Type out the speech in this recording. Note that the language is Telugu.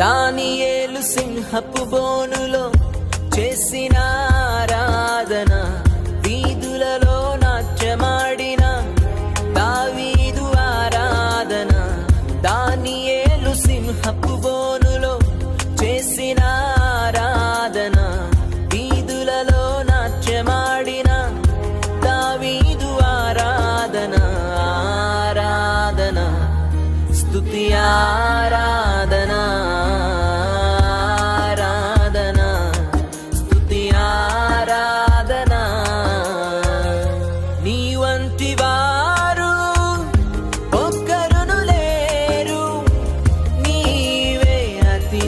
దానియేలు సింహపు బోనులో చేసిన ఆరాధన, వీధులలో నాట్యమాడిన దావీదు ఆరాధన. దానియేలు సింహపు బోనులో చేసిన ఆరాధన, వీధులలో నాట్యమాడిన దావీదు ఆరాధన. ఆరాధన స్తుతి ఆరాధన, ఆరాధన స్తుతి ఆరాధన. నీ వంటి వారు ఒక్కరును లేరు, నీవే అతి